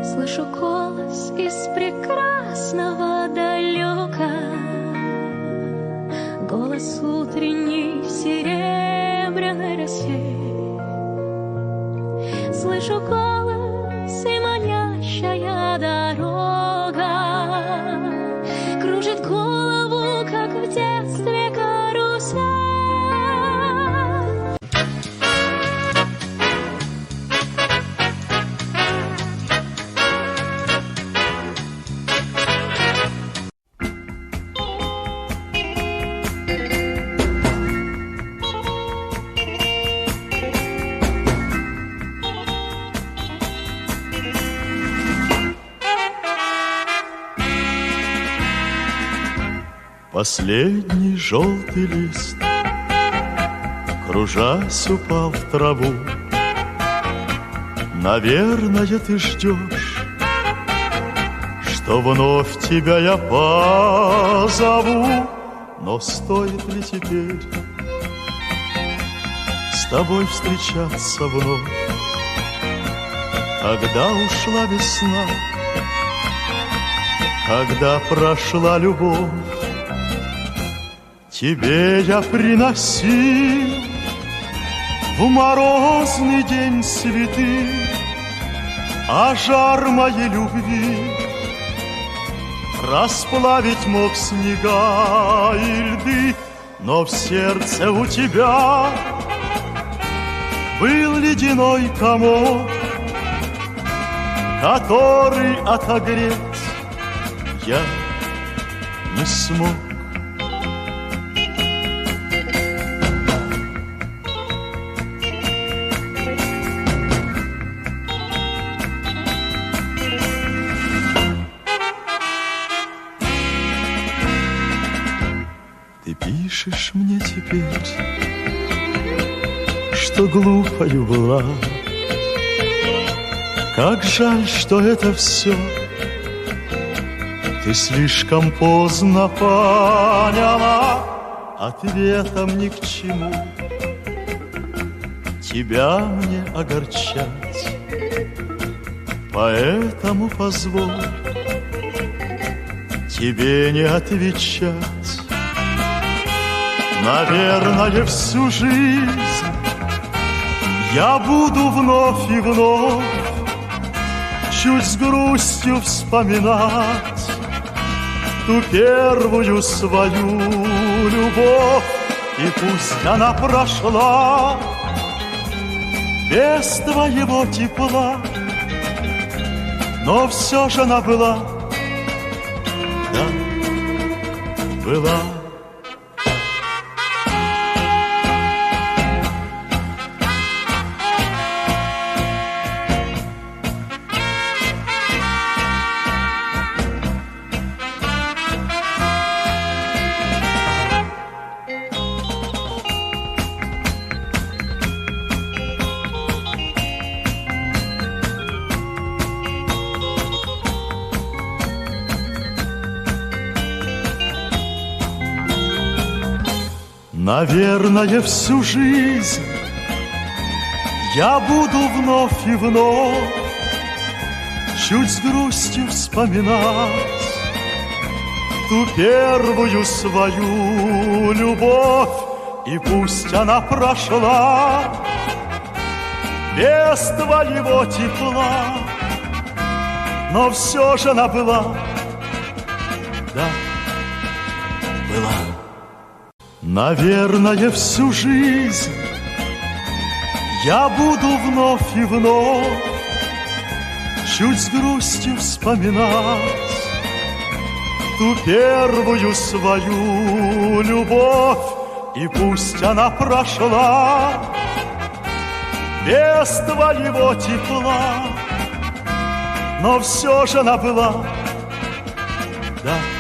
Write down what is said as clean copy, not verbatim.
Слышу голос из прекрасного далека, голос утренний в серебряной росе. Слышу голос и манящая дорога кружит голову, как в детстве карусель. Последний желтый лист, кружась, упал в траву. Наверное, ты ждешь, что вновь тебя я позову. Но стоит ли теперь с тобой встречаться вновь, когда ушла весна, когда прошла любовь? Тебе я приносил в морозный день цветы, а жар моей любви расплавить мог снега и льды. Но в сердце у тебя был ледяной комок, который отогреть я не смог. Ты пишешь мне теперь, что глупою была. Как жаль, что это все ты слишком поздно поняла. Ответом ни к чему тебя мне огорчать, поэтому позволь тебе не отвечать. Наверное, всю жизнь я буду вновь и вновь чуть с грустью вспоминать ту первую свою любовь. И пусть она прошла без твоего тепла, но все же она была, да, была. Наверное, всю жизнь я буду вновь и вновь чуть с грустью вспоминать ту первую свою любовь. И пусть она прошла без твоего тепла, но все же она была, да, была. Наверное, всю жизнь я буду вновь и вновь чуть с грустью вспоминать ту первую свою любовь. И пусть она прошла без твоего тепла, но все же она была, да.